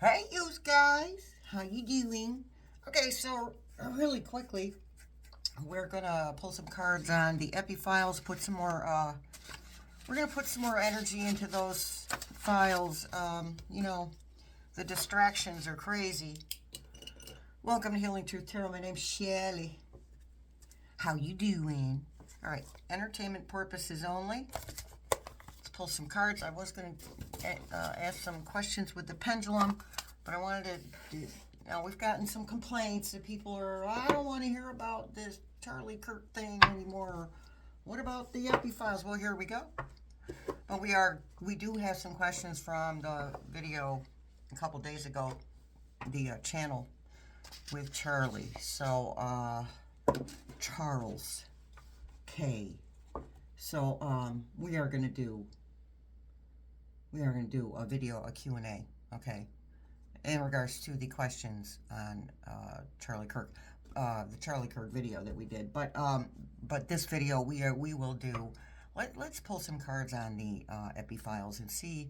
Hey, you guys, how you doing? Okay, so really quickly, we're gonna pull some cards on the Epifiles. Put some more. We're gonna put some more energy into those files. The distractions are crazy. Welcome to Healing Truth Tarot. My name's Shelley. How you doing? All right, entertainment purposes only. Let's pull some cards. I was gonna ask some questions with the pendulum. But I wanted to do, now we've gotten some complaints that people are, I don't want to hear about this Charlie Kirk thing anymore. What about the Epifiles? Well, here we go. But we do have some questions from the video a couple days ago, the channel with Charlie. So, Charles K. So, we are going to do a video, a Q&A, okay? In regards to the questions on Charlie Kirk, the Charlie Kirk video that we did, but this video we will do. Let's pull some cards on the Epifiles and see,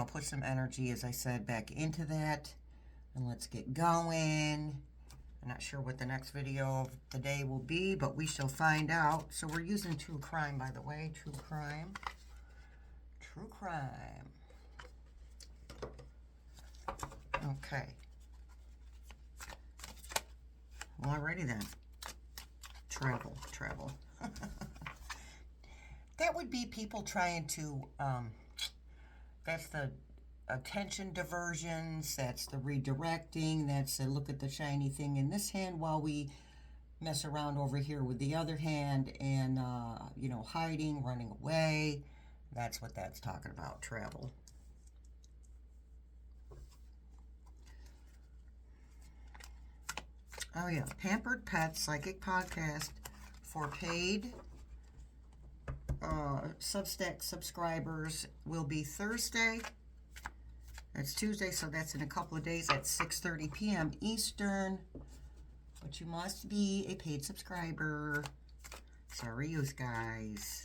put some energy, as I said, back into that, and let's get going. I'm not sure what the next video of the day will be, but we shall find out. So we're using true crime, by the way, true crime. Okay. Well, alrighty then. Travel. That would be people trying to, that's the attention diversions, that's the redirecting, that's the look at the shiny thing in this hand while we mess around over here with the other hand and, hiding, running away. That's what that's talking about, travel. Oh, yeah. Pampered Pet Psychic Podcast for paid Substack subscribers will be Thursday. That's Tuesday, so that's in a couple of days at 6:30 p.m. Eastern. But you must be a paid subscriber. Sorry, you guys.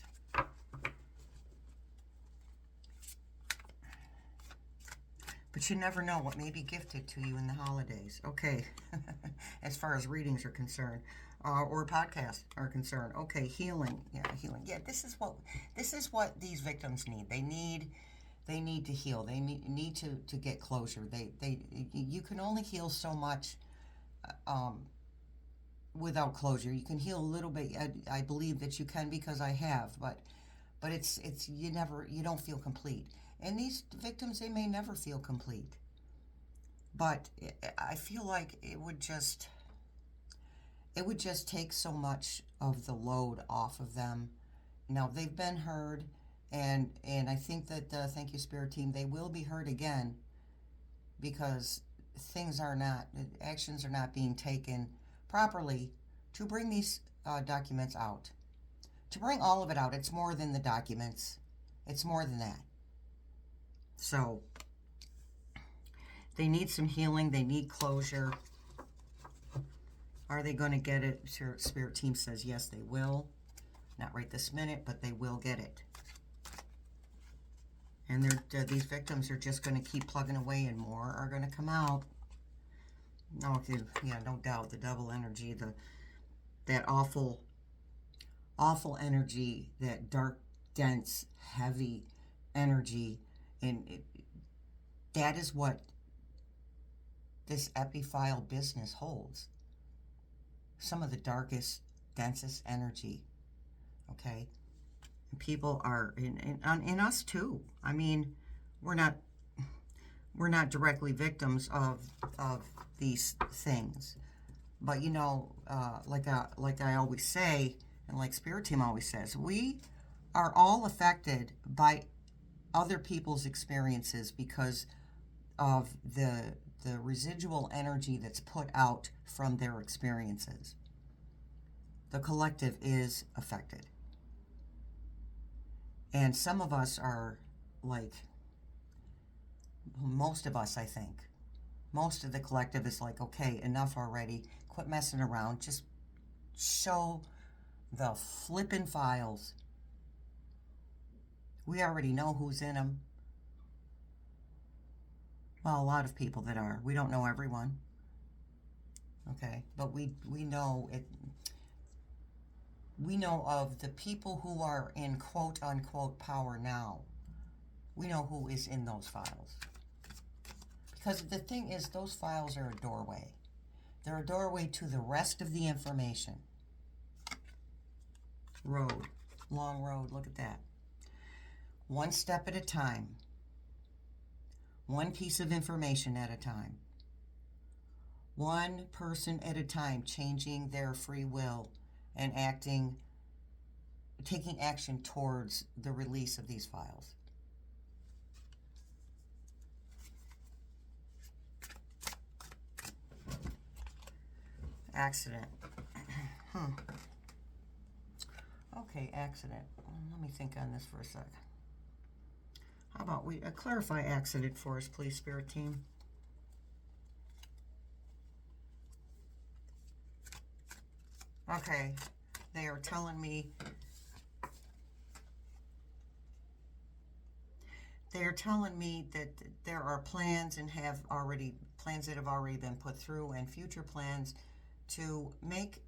But you never know what may be gifted to you in the holidays. Okay, as far as readings are concerned, or podcasts are concerned. Okay, healing. Yeah, healing. Yeah, this is what these victims need. They need to heal. They need to get closure. You can only heal so much without closure. You can heal a little bit. I believe that you can because I have, but it's you don't feel complete. And these victims, they may never feel complete. But I feel like it would just take so much of the load off of them. Now, they've been heard, and I think that, thank you, Spirit Team, they will be heard again because actions are not being taken properly to bring these documents out. To bring all of it out, it's more than the documents. It's more than that. So, they need some healing. They need closure. Are they going to get it? Spirit Team says yes, they will. Not right this minute, but they will get it. And these victims are just going to keep plugging away, and more are going to come out. No doubt. The double energy, that awful energy, that dark, dense, heavy energy. And that is what this Epifile business holds. Some of the darkest, densest energy. Okay? And people are, in us too. I mean, we're not directly victims of these things. But, like I always say, and like Spirit Team always says, we are all affected by other people's experiences because of the residual energy that's put out from their experiences. The collective is affected. And some of us are like, most of us, I think, most of the collective is like, okay, enough already. Quit messing around. Just show the flippin' files. We already know who's in them. Well, a lot of people that are. We don't know everyone. Okay, but we know it. We know of the people who are in quote-unquote power now. We know who is in those files. Because the thing is, those files are a doorway. They're a doorway to the rest of the information. Road. Long road. Look at that. One step at a time. One piece of information at a time. One person at a time, changing their free will and taking action towards the release of these files. Accident. Okay, accident. Let me think on this for a sec. How about we clarify accident for us, please, Spirit Team? Okay, they are telling me that there are plans and plans that have already been put through, and future plans to make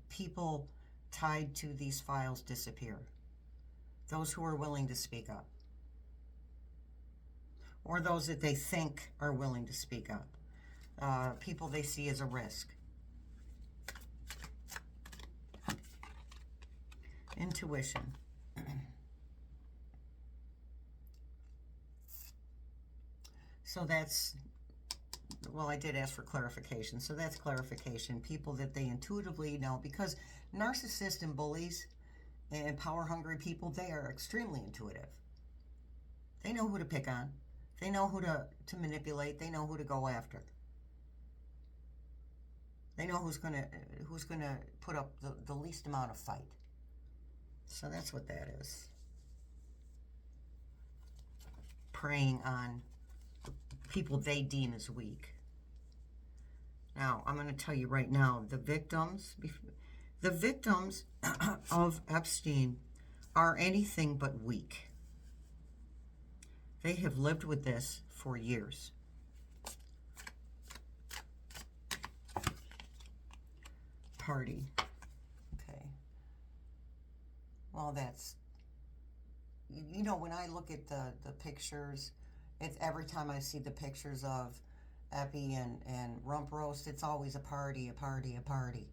people tied to these files disappear. Those who are willing to speak up. Or those that they think are willing to speak up. People they see as a risk. Intuition. So that's, well, I did ask for clarification. So that's clarification. People that they intuitively know, because narcissists and bullies and power-hungry people, they are extremely intuitive. They know who to pick on. They know who to manipulate. They know who to go after. They know who's gonna put up the least amount of fight. So that's what that is. Preying on people they deem as weak. Now, I'm going to tell you right now, the victims of Epstein are anything but weak. They have lived with this for years. Party. Okay. Well, that's, you know, when I look at the pictures, it's every time I see the pictures of Epi and Rump Roast, it's always a party, a party, a party.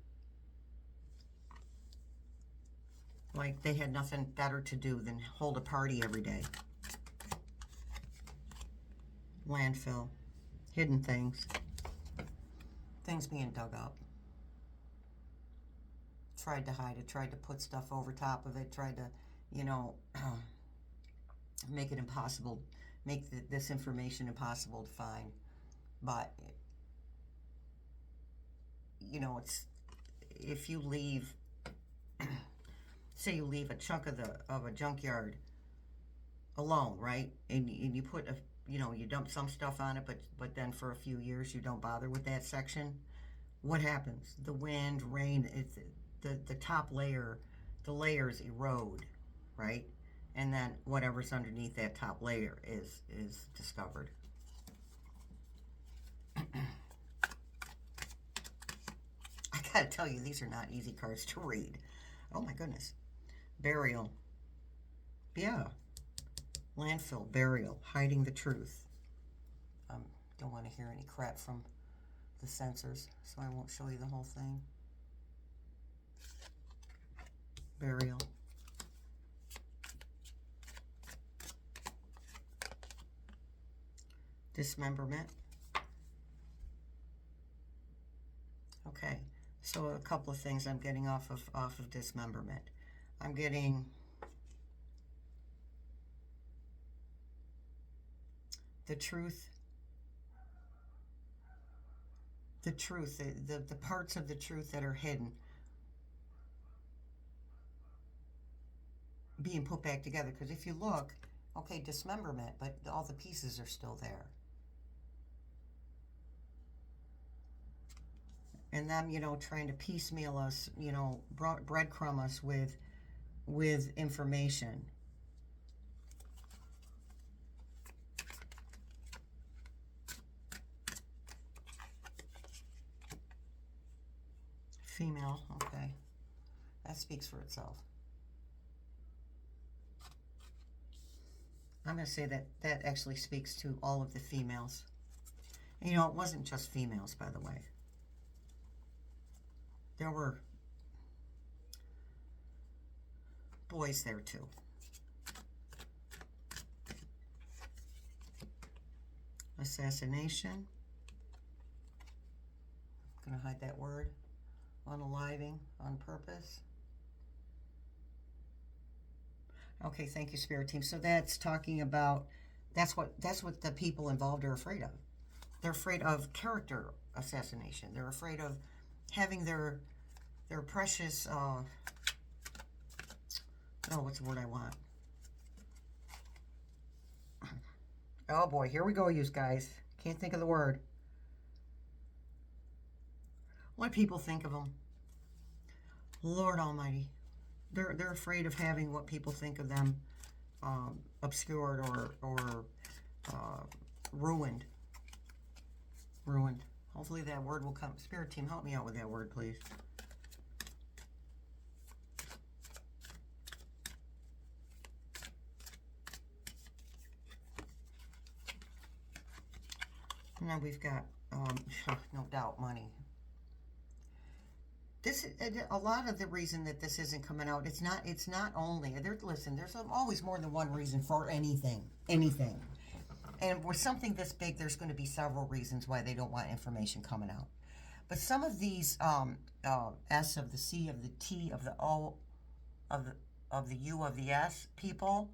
Like they had nothing better to do than hold a party every day. Landfill. Hidden things. Things being dug up. Tried to hide it, tried to put stuff over top of it, tried to, you know, make it impossible, make this information impossible to find. But, you know, it's, if you leave, say you leave a chunk of a junkyard alone, right? And you put a, you know, you dump some stuff on it, but then for a few years you don't bother with that section. What happens? The wind, rain, it's the top layer, the layers erode, right? And then whatever's underneath that top layer is discovered. I gotta tell you, these are not easy cards to read. Oh my goodness. Burial. Yeah. Landfill, burial, hiding the truth. Don't want to hear any crap from the censors, so I won't show you the whole thing. Burial. Dismemberment. Okay, so a couple of things I'm getting off of dismemberment. I'm getting the truth, the parts of the truth that are hidden being put back together. Because if you look, okay, dismemberment, but all the pieces are still there. And them, you know, trying to piecemeal us, you know, breadcrumb us with information. Female, okay. That speaks for itself. I'm going to say that that actually speaks to all of the females. You know, it wasn't just females, by the way. There were boys there, too. Assassination. I'm going to hide that word. Unaliving on purpose. Okay, thank you, Spirit Team. So that's talking about, that's what the people involved are afraid of. They're afraid of character assassination. They're afraid of having their precious, oh, what's the word I want? Oh boy, here we go, you guys. Can't think of the word. What people think of them. Lord Almighty. They're afraid of having what people think of them obscured or ruined. Ruined. Hopefully that word will come. Spirit Team, help me out with that word, please. Now we've got, no doubt, money. This a lot of the reason that this isn't coming out. It's not only. Listen, there's always more than one reason for anything. And with something this big, there's going to be several reasons why they don't want information coming out. But some of these S of the C of the T of the O of the U of the S people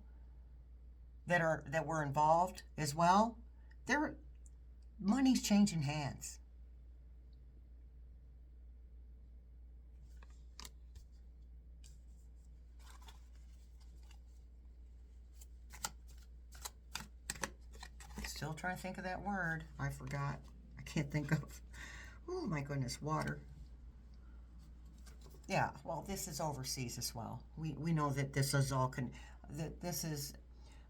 that were involved as well, their money's changing hands. Still trying to think of that word. I forgot. I can't think of. Oh my goodness, water. Yeah, well, this is overseas as well. We know that this is all this is.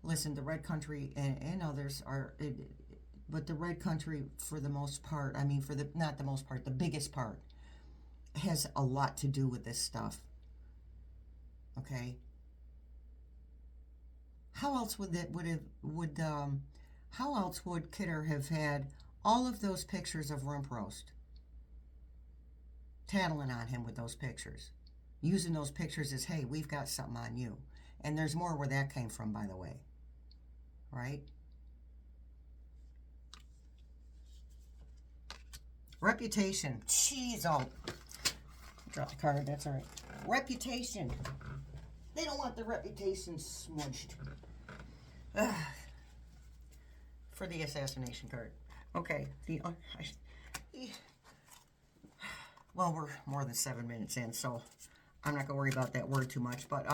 Listen, the red country and others are, but the red country for the most part. I mean, not the most part, the biggest part has a lot to do with this stuff. Okay. How else how else would Kidder have had all of those pictures of rump roast? Tattling on him with those pictures. Using those pictures as, hey, we've got something on you. And there's more where that came from, by the way. Right? Reputation. Jeez, oh. Drop the card, that's all right. Reputation. They don't want the reputation smudged. For the assassination card. Okay. Well, we're more than 7 minutes in, so I'm not going to worry about that word too much. But,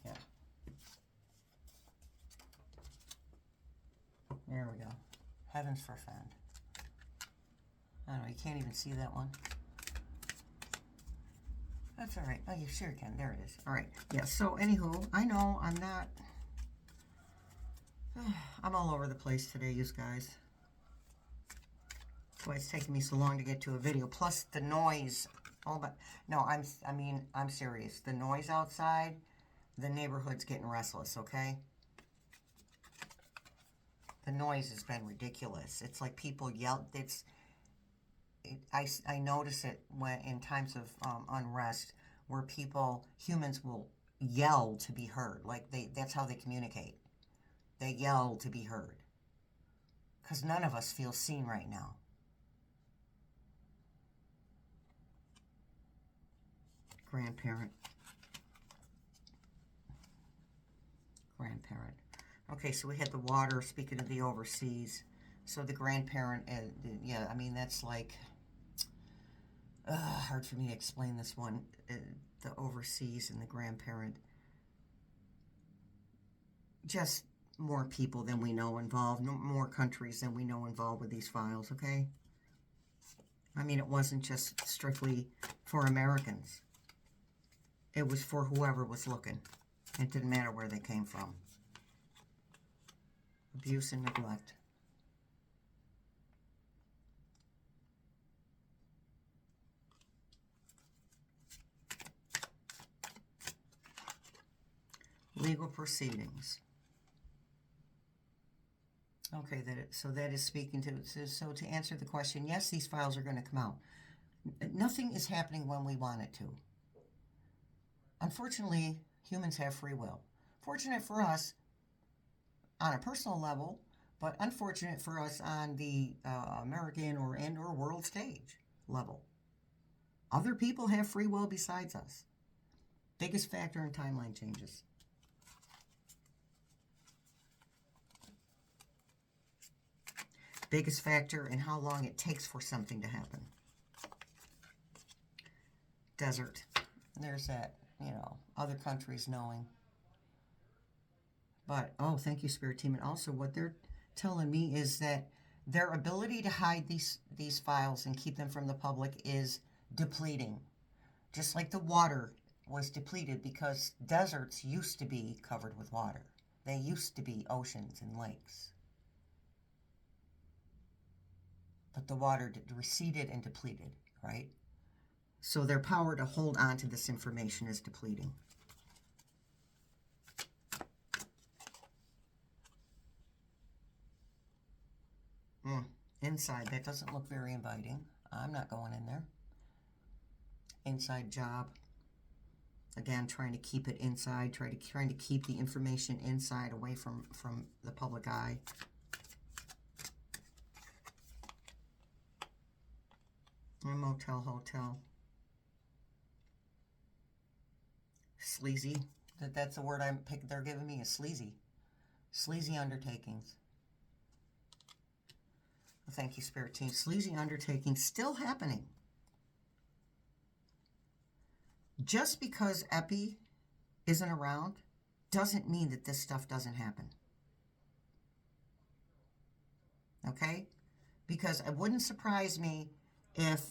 yeah. There we go. Heavens forfend. I don't know, you can't even see that one. That's all right. Oh, you sure can. There it is. All right. Yeah, so anywho, I know I'm not... I'm all over the place today, you guys. That's why it's taking me so long to get to a video. Plus the noise. Oh, but no, I'm serious. The noise outside, the neighborhood's getting restless, okay? The noise has been ridiculous. It's like people yell. I notice it when in times of unrest where humans will yell to be heard. Like that's how they communicate. They yell to be heard. Because none of us feel seen right now. Grandparent. Okay, so we had the water, speaking of the overseas. So the grandparent, yeah, I mean, that's like, hard for me to explain this one. The overseas and the grandparent. Just more people than we know involved, more countries than we know involved with these files, okay? I mean, it wasn't just strictly for Americans. It was for whoever was looking. It didn't matter where they came from. Abuse and neglect. Legal proceedings. Okay, so that is speaking to, so to answer the question, yes, these files are going to come out. Nothing is happening when we want it to. Unfortunately, humans have free will. Fortunate for us on a personal level, but unfortunate for us on the American or world stage level. Other people have free will besides us. Biggest factor in timeline changes. Biggest factor in how long it takes for something to happen. Desert. There's that, you know, other countries knowing. But, oh, thank you, Spirit Team. And also what they're telling me is that their ability to hide these files and keep them from the public is depleting. Just like the water was depleted because deserts used to be covered with water. They used to be oceans and lakes. But the water receded and depleted, right? So their power to hold on to this information is depleting. Inside, that doesn't look very inviting. I'm not going in there. Inside job. Again, trying to keep it inside, trying to keep the information inside, away from the public eye. A motel, hotel. Sleazy. That's the word they're giving me, is sleazy. Sleazy undertakings. Well, thank you, Spirit Team. Sleazy undertakings still happening. Just because Epi isn't around doesn't mean that this stuff doesn't happen. Okay? Because it wouldn't surprise me if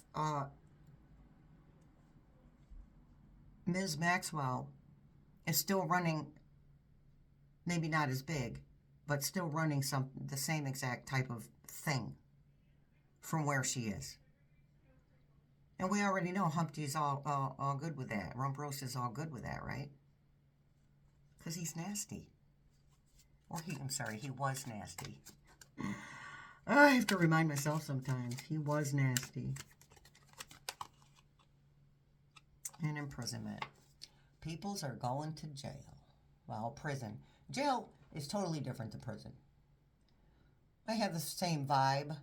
Ms. Maxwell is still running, maybe not as big, but still running the same exact type of thing from where she is. And we already know Humpty's all good with that. Rumpros is all good with that, right? Because he's nasty. Or he was nasty. I have to remind myself sometimes. He was nasty. And imprisonment. Peoples are going to jail. Well, prison. Jail is totally different than prison. I have the same vibe.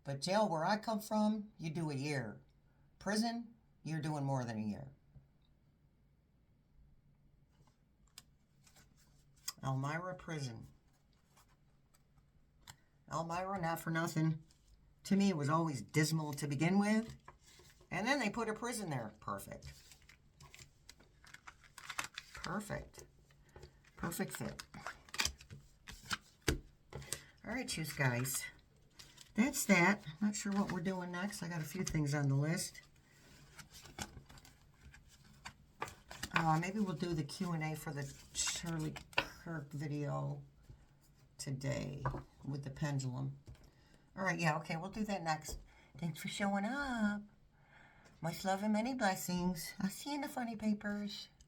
But jail, where I come from, you do a year. Prison, you're doing more than a year. Elmira prison. Elmira, not for nothing. To me, it was always dismal to begin with. And then they put a prison there. Perfect. Perfect. Perfect fit. All right, you guys. That's that. Not sure what we're doing next. I got a few things on the list. Maybe we'll do the Q&A for the Shirley Kirk video today with the pendulum. All right, yeah, okay, we'll do that next. Thanks for showing up. Much love and many blessings. I'll see you in the funny papers.